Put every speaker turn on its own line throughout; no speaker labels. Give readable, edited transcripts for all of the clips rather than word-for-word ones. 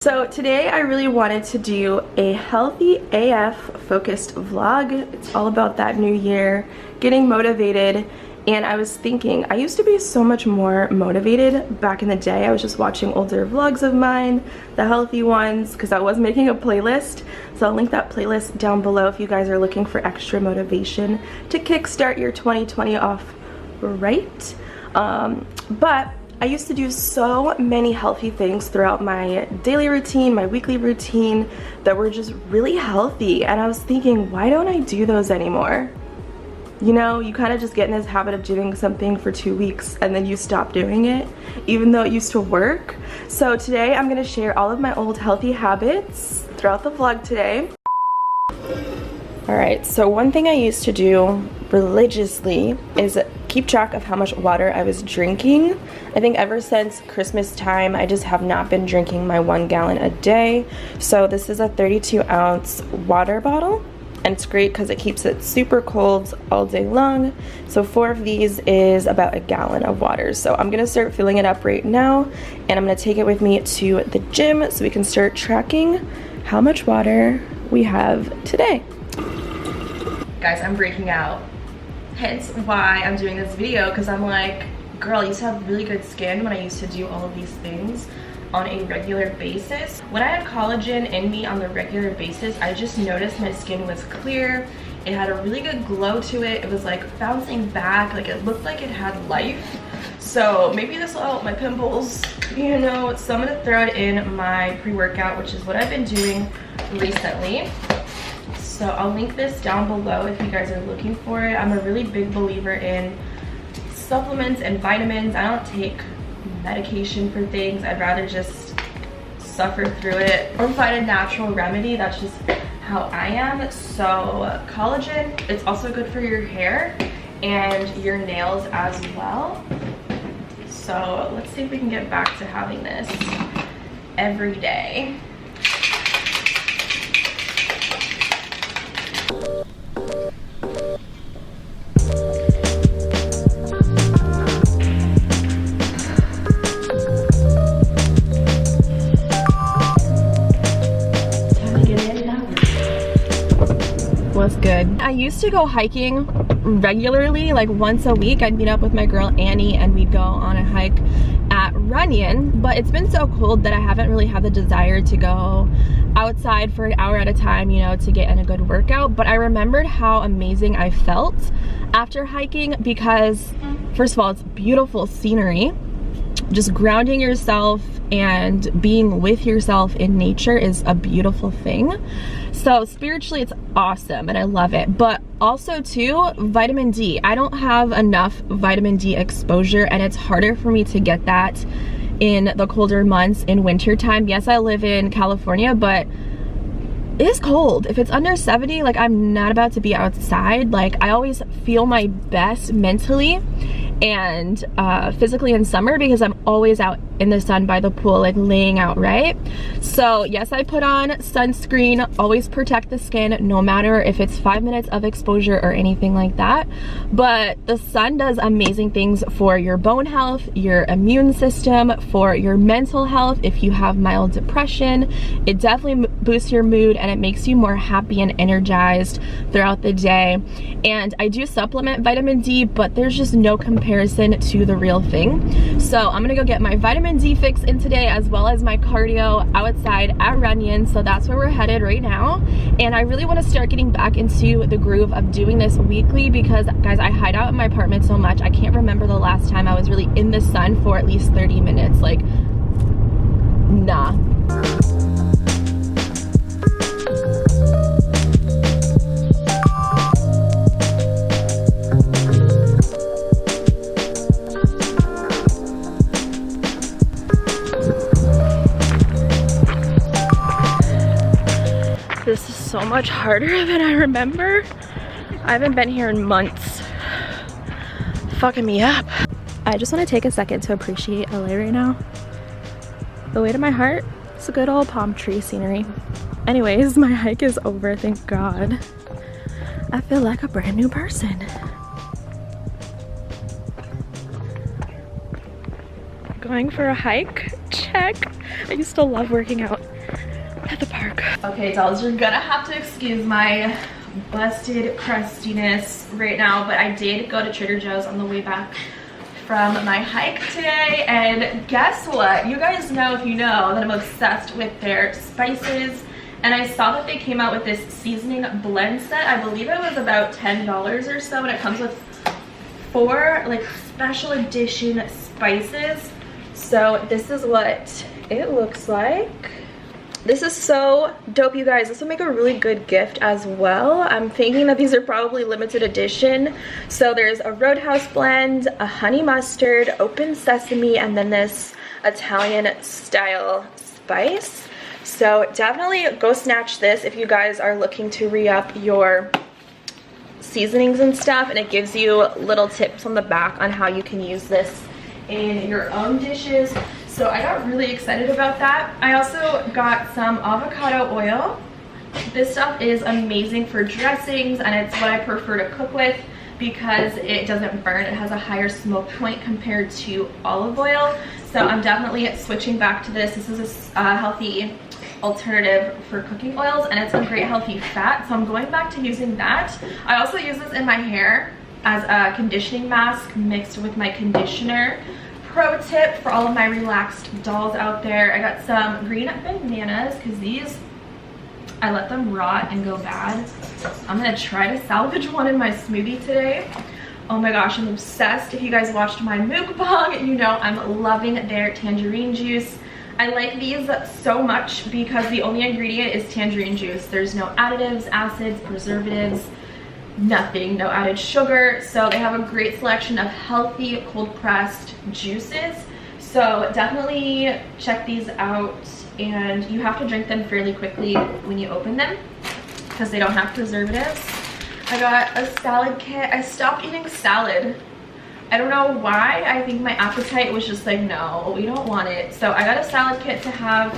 So today I really wanted to do a healthy AF focused vlog. It's all about that new year, getting motivated, and I was thinking I used to be so much more motivated back in the day. I was just watching older vlogs of mine, the healthy ones, because I was making a playlist. So I'll link that playlist down below if you guys are looking for extra motivation to kickstart your 2020 off right. But I used to do so many healthy things throughout my daily routine, my weekly routine, that were just really healthy. And I was thinking, why don't I do those anymore? You know, you kind of just get in this habit of doing something for 2 weeks and then you stop doing it, even though it used to work. So today I'm gonna share all of my old healthy habits throughout the vlog today. Alright, so one thing I used to do religiously is keep track of how much water I was drinking. I think ever since Christmas time, I just have not been drinking my 1 gallon a day. So this is a 32-ounce water bottle, and it's great because it keeps it super cold all day long. So 4 of these is about 1 gallon of water. So I'm gonna start filling it up right now, and I'm gonna take it with me to the gym so we can start tracking how much water we have today. Guys, I'm breaking out. Hence why I'm doing this video, because I'm like, girl, I used to have really good skin when I used to do all of these things on a regular basis. When I had collagen in me on the regular basis, I just noticed my skin was clear. It had a really good glow to it. It was like bouncing back, like it looked like it had life. So maybe this will help my pimples, you know. So I'm gonna throw it in my pre-workout, which is what I've been doing recently. So I'll link this down below if you guys are looking for it. I'm a really big believer in supplements and vitamins. I don't take medication for things. I'd rather just suffer through it or find a natural remedy. That's just how I am. So collagen, it's also good for your hair and your nails as well. So let's see if we can get back to having this every day. What's good? I used to go hiking regularly, like once a week. I'd meet up with my girl Annie and we'd go on a hike at Runyon, but it's been so cold that I haven't really had the desire to go outside for an hour at a time, you know, to get in a good workout. But I remembered how amazing I felt after hiking because, first of all, it's beautiful scenery. Just grounding yourself and being with yourself in nature is a beautiful thing. So spiritually, it's awesome and I love it. But also too, vitamin D. I don't have enough vitamin D exposure, and it's harder for me to get that in the colder months in winter time. Yes, I live in California, but it is cold. If it's under 70, like I'm not about to be outside. Like I always feel my best mentally and physically in summer because I'm always out in the sun by the pool, like laying out, right? So yes, I put on sunscreen, always protect the skin, no matter if it's 5 minutes of exposure or anything like that. But the sun does amazing things for your bone health, your immune system, for your mental health. If you have mild depression, it definitely boosts your mood and it makes you more happy and energized throughout the day. And I do supplement vitamin D, but there's just no comparison to the real thing. So I'm gonna go get my vitamin D fix in today, as well as my cardio outside at Runyon. So that's where we're headed right now. And I really want to start getting back into the groove of doing this weekly because, guys, I hide out in my apartment so much. I can't remember the last time I was really in the sun for at least 30 minutes. Like, nah. This is so much harder than I remember. I haven't been here in months. Fucking me up. I just want to take a second to appreciate LA right now. The way to my heart, it's a good old palm tree scenery. Anyways, my hike is over, thank God. I feel like a brand new person. Going for a hike? Check. I used to love working out at the park. Okay, dolls, you're gonna have to excuse my busted crustiness right now, but I did go to Trader Joe's on the way back from my hike today, and guess what? You guys know, if you know, that I'm obsessed with their spices, and I saw that they came out with this seasoning blend set. I believe it was about $10 or so, and it comes with 4 like special edition spices. So this is what it looks like. This is so dope, you guys. This will make a really good gift as well. I'm thinking that these are probably limited edition. So there's a Roadhouse blend, a honey mustard, open sesame, and then this Italian style spice. So definitely go snatch this if you guys are looking to re-up your seasonings and stuff, and it gives you little tips on the back on how you can use this in your own dishes. So I got really excited about that. I also got some avocado oil. This stuff is amazing for dressings, and it's what I prefer to cook with because it doesn't burn. It has a higher smoke point compared to olive oil. So I'm definitely switching back to this. This is a healthy alternative for cooking oils, and it's a great healthy fat. So I'm going back to using that. I also use this in my hair as a conditioning mask mixed with my conditioner. Pro tip for all of my relaxed dolls out there, I got some green bananas because these, I let them rot and go bad. I'm gonna try to salvage one in my smoothie today. Oh my gosh, I'm obsessed. If you guys watched my mukbang, you know I'm loving their tangerine juice. I like these so much because the only ingredient is tangerine juice. There's no additives, acids, preservatives, nothing, no added sugar. So they have a great selection of healthy cold pressed juices. So definitely check these out, and you have to drink them fairly quickly when you open them because they don't have preservatives. I got a salad kit. I stopped eating salad. I don't know why. I think my appetite was just like, no, we don't want it. So I got a salad kit to have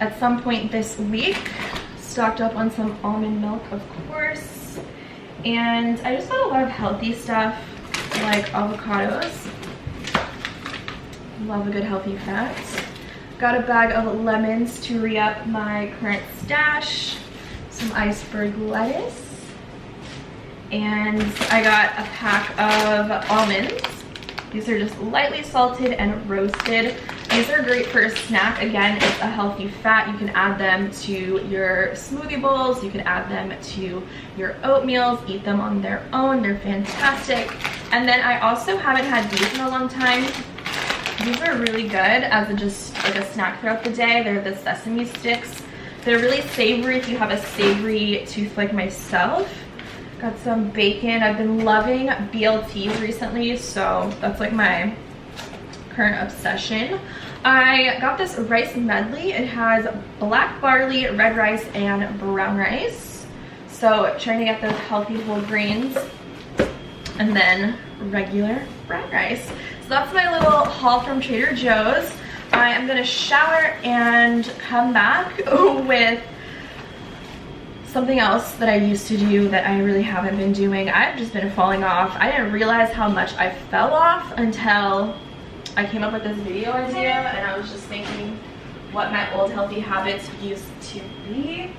at some point this week. Stocked up on some almond milk, of course. And I just got a lot of healthy stuff like avocados. Love a good healthy fat. Got a bag of lemons to re-up my current stash. Some iceberg lettuce. And I got a pack of almonds. These are just lightly salted and roasted. These are great for a snack. Again, it's a healthy fat. You can add them to your smoothie bowls. You can add them to your oatmeals. Eat them on their own. They're fantastic. And then I also haven't had these in a long time. These are really good as just like a snack throughout the day. They're the sesame sticks. They're really savory if you have a savory tooth like myself. Got some bacon. I've been loving BLTs recently, so that's like my current obsession. I got this rice medley. It has black barley, red rice, and brown rice. So trying to get those healthy whole grains, and then regular brown rice. So that's my little haul from Trader Joe's. I am gonna shower and come back with something else that I used to do that I really haven't been doing. I've just been falling off. I didn't realize how much I fell off until I came up with this video idea, and I was just thinking what my old healthy habits used to be.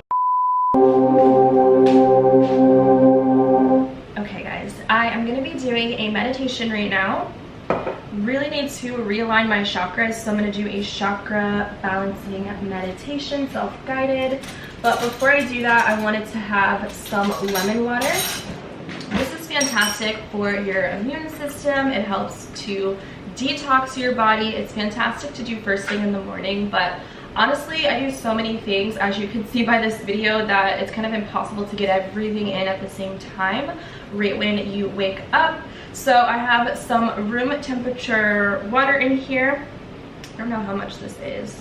Okay guys, I am gonna be doing a meditation right now. Really need to realign my chakras, so I'm going to do a chakra balancing meditation, self-guided. But before I do that, I wanted to have some lemon water. This is fantastic for your immune system. It helps to detox your body. It's fantastic to do first thing in the morning, but honestly, I do so many things, as you can see by this video, that it's kind of impossible to get everything in at the same time right when you wake up. So I have some room temperature water in here. I don't know how much this is.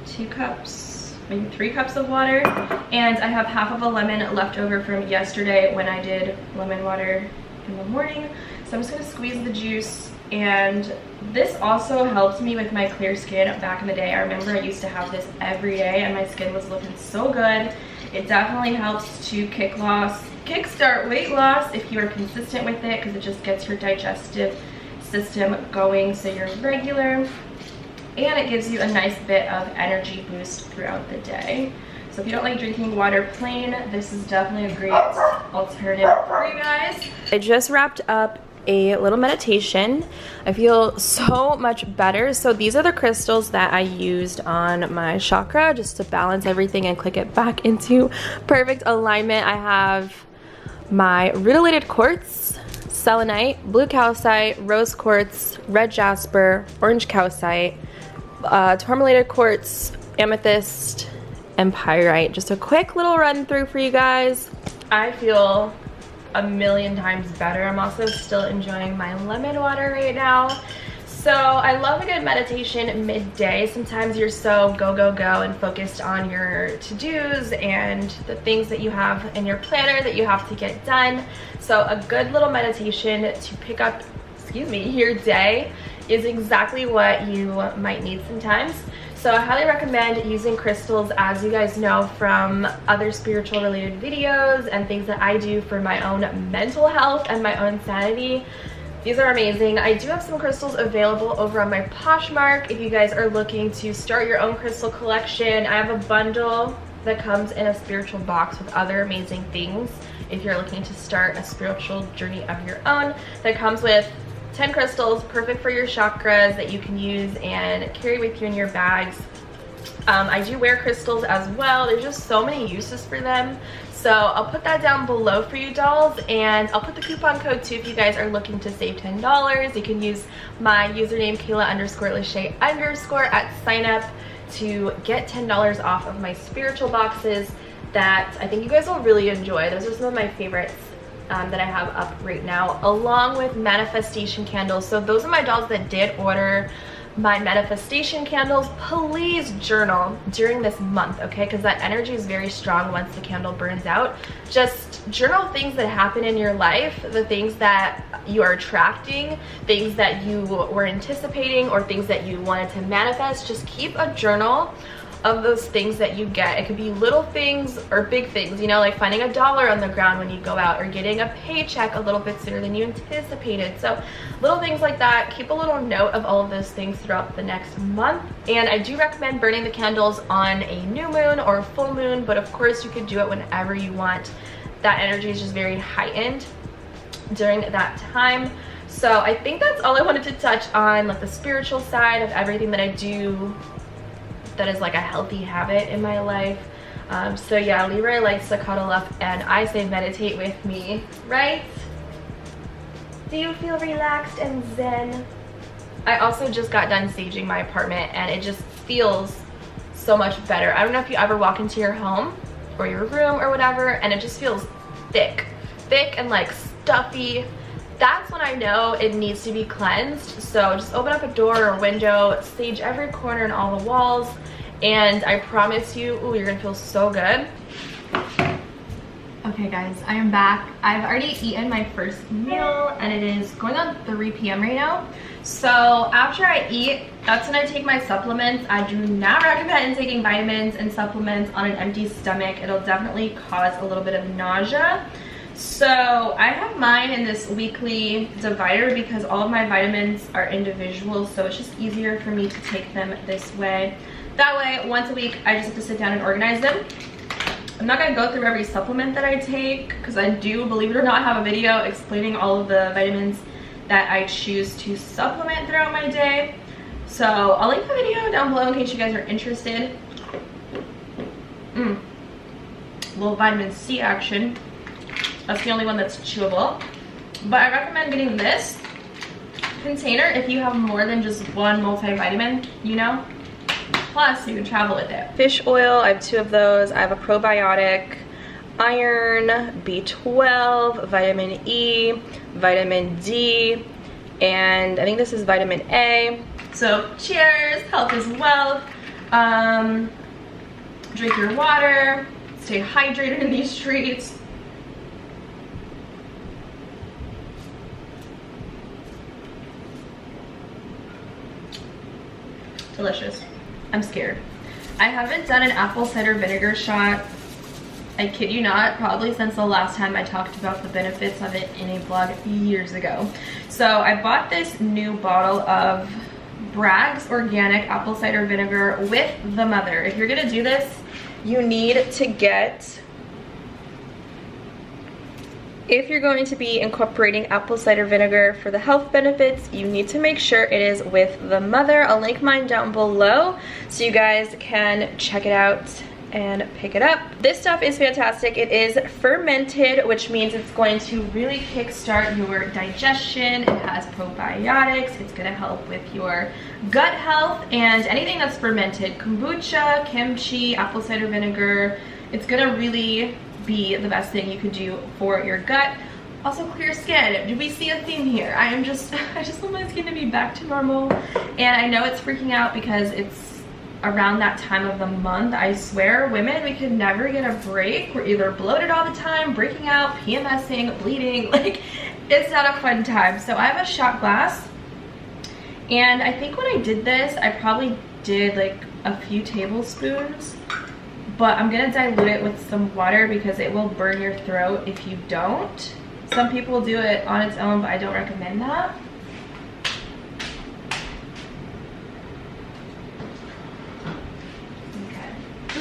2 cups, maybe 3 cups of water. And I have half of a lemon left over from yesterday when I did lemon water in the morning. So I'm just gonna squeeze the juice. And this also helped me with my clear skin back in the day. I remember I used to have this every day and my skin was looking so good. It definitely helps to kickstart weight loss if you are consistent with it, because it just gets your digestive system going so you're regular. and it gives you a nice bit of energy boost throughout the day. So if you don't like drinking water plain, this is definitely a great alternative for you guys. I just wrapped up a little meditation. I feel so much better. So these are the crystals that I used on my chakra just to balance everything and click it back into perfect alignment. I have my rutilated quartz, selenite, blue calcite, rose quartz, red jasper, orange calcite, tourmalated quartz, amethyst, and pyrite. Just a quick little run through for you guys. I feel a million times better. I'm also still enjoying my lemon water right now. So I love a good meditation midday. Sometimes you're so go, go, go and focused on your to-dos and the things that you have in your planner that you have to get done. So a good little meditation to pick up, your day is exactly what you might need sometimes. So I highly recommend using crystals, as you guys know from other spiritual related videos and things that I do for my own mental health and my own sanity. These are amazing. I do have some crystals available over on my Poshmark if you guys are looking to start your own crystal collection. I have a bundle that comes in a spiritual box with other amazing things if you're looking to start a spiritual journey of your own, that comes with 10 crystals, perfect for your chakras, that you can use and carry with you in your bags. I do wear crystals as well. There's just so many uses for them. So I'll put that down below for you dolls, and I'll put the coupon code too if you guys are looking to save $10. You can use my username Kayla_Lashae_ at sign up to get $10 off of my spiritual boxes that I think you guys will really enjoy. Those are some of my favorites that I have up right now, along with manifestation candles. So those are my dolls that did order my manifestation candles. Please journal during this month, okay? Because that energy is very strong once the candle burns out. Just journal things that happen in your life, the things that you are attracting, things that you were anticipating, or things that you wanted to manifest. Just keep a journal of those things that you get. It could be little things or big things, you know, like finding $1 on the ground when you go out, or getting a paycheck a little bit sooner than you anticipated. So little things like that. Keep a little note of all of those things throughout the next month. And I do recommend burning the candles on a new moon or a full moon, but of course you could do it whenever you want. That energy is just very heightened during that time. So I think that's all I wanted to touch on, like the spiritual side of everything that I do that is like a healthy habit in my life. So yeah, Leroy likes to cuddle up and I say meditate with me, right? Do you feel relaxed and zen? I also just got done saging my apartment and it just feels so much better. I don't know if you ever walk into your home or your room or whatever and it just feels thick and like stuffy. That's when I know it needs to be cleansed. So just open up a door or a window, sage every corner and all the walls, and I promise you, ooh, you're gonna feel so good. Okay guys, I am back. I've already eaten my first meal and it is going on 3 p.m. right now. So after I eat, that's when I take my supplements. I do not recommend taking vitamins and supplements on an empty stomach. It'll definitely cause a little bit of nausea. So I have mine in this weekly divider because all of my vitamins are individual, so it's just easier for me to take them this way. That way, once a week, I just have to sit down and organize them. I'm not gonna go through every supplement that I take because I do, believe it or not, have a video explaining all of the vitamins that I choose to supplement throughout my day. So I'll link the video down below in case you guys are interested. Little vitamin C action. That's the only one that's chewable. But I recommend getting this container if you have more than just one multivitamin, you know? Plus, you can travel with it. Fish oil, I have 2 of those. I have a probiotic, iron, B12, vitamin E, vitamin D, and I think this is vitamin A. So cheers, health is wealth. Drink your water, stay hydrated in these streets. Delicious. I'm scared. I haven't done an apple cider vinegar shot, I kid you not, probably since the last time I talked about the benefits of it in a vlog years ago. So I bought this new bottle of Bragg's organic apple cider vinegar with the mother. If you're gonna do this, you need to get, if you're going to be incorporating apple cider vinegar for the health benefits, you need to make sure it is with the mother. I'll link mine down below so you guys can check it out and pick it up. This stuff is fantastic. It is fermented, which means it's going to really kickstart your digestion. It has probiotics. It's gonna help with your gut health, and anything that's fermented, kombucha, kimchi, apple cider vinegar, it's gonna really be the best thing you could do for your gut. Also, clear skin. Do we see a theme here? I just want my skin to be back to normal, and I know it's freaking out because it's around that time of the month. I swear, women, we could never get a break. We're either bloated all the time, breaking out, PMSing, bleeding. Like, it's not a fun time. So I have a shot glass, and I think when I did this, I probably did like a few tablespoons, but I'm gonna dilute it with some water because it will burn your throat if you don't. Some people do it on its own, but I don't recommend that.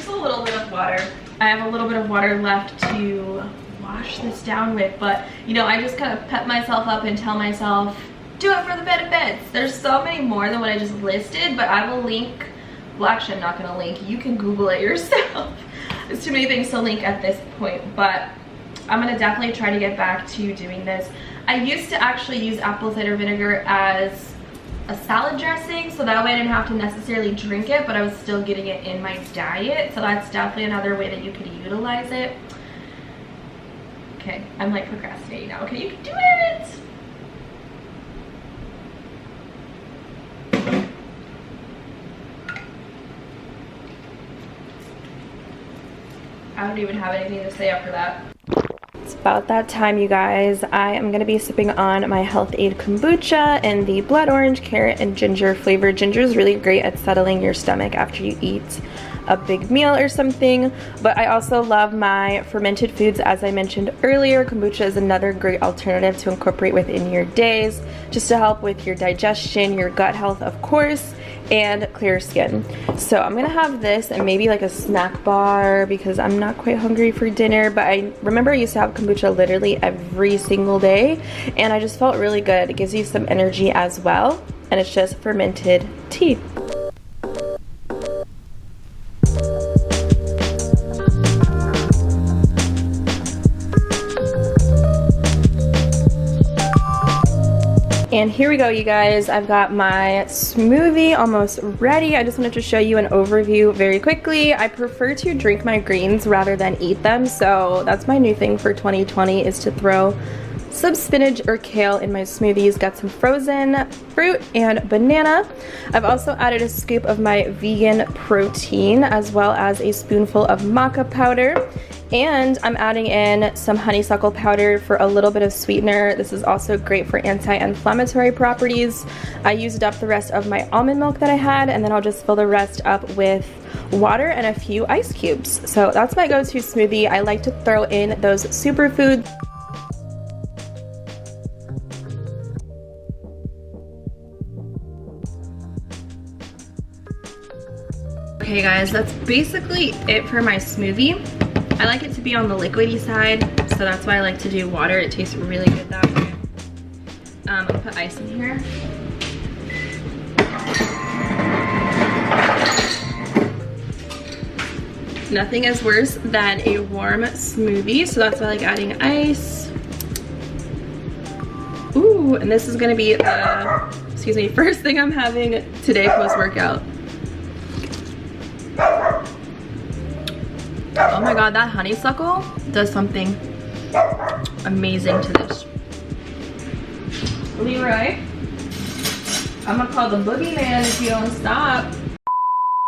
A little bit of water. I have a little bit of water left to wash this down with, but you know, I just kind of pep myself up and tell myself, do it for the benefits. There's so many more than what I just listed, but I will link, well actually I'm not gonna link, you can Google it yourself. There's too many things to link at this point, but I'm gonna definitely try to get back to doing this. I used to actually use apple cider vinegar as a salad dressing, so that way I didn't have to necessarily drink it, but I was still getting it in my diet, so that's definitely another way that you could utilize it. Okay, I'm like procrastinating now. Okay, you can do it! I don't even have anything to say after that. It's about that time, you guys. I am going to be sipping on my Health Aid kombucha in the blood orange, carrot, and ginger flavor. Ginger is really great at settling your stomach after you eat a big meal or something, but I also love my fermented foods. As I mentioned earlier, kombucha is another great alternative to incorporate within your days, just to help with your digestion, your gut health, of course, and clear skin. So I'm gonna have this and maybe like a snack bar because I'm not quite hungry for dinner, but I remember I used to have kombucha literally every single day, and I just felt really good. It gives you some energy as well, and it's just fermented tea. And here we go, you guys. I've got my smoothie almost ready. I just wanted to show you an overview very quickly. I prefer to drink my greens rather than eat them, so that's my new thing for 2020, is to throw some spinach or kale in my smoothies. Got some frozen fruit and banana. I've also added a scoop of my vegan protein, as well as a spoonful of maca powder. And I'm adding in some honeysuckle powder for a little bit of sweetener. This is also great for anti-inflammatory properties. I used up the rest of my almond milk that I had, and then I'll just fill the rest up with water and a few ice cubes. So that's my go-to smoothie. I like to throw in those superfoods. Okay guys, that's basically it for my smoothie. I like it to be on the liquidy side, so that's why I like to do water. It tastes really good that way. I'll put ice in here. Nothing is worse than a warm smoothie, so that's why I like adding ice. Ooh, and this is gonna be the, first thing I'm having today post-workout. Oh my god, that honeysuckle does something amazing to this. Leroy, I'm gonna call the boogeyman if you don't stop.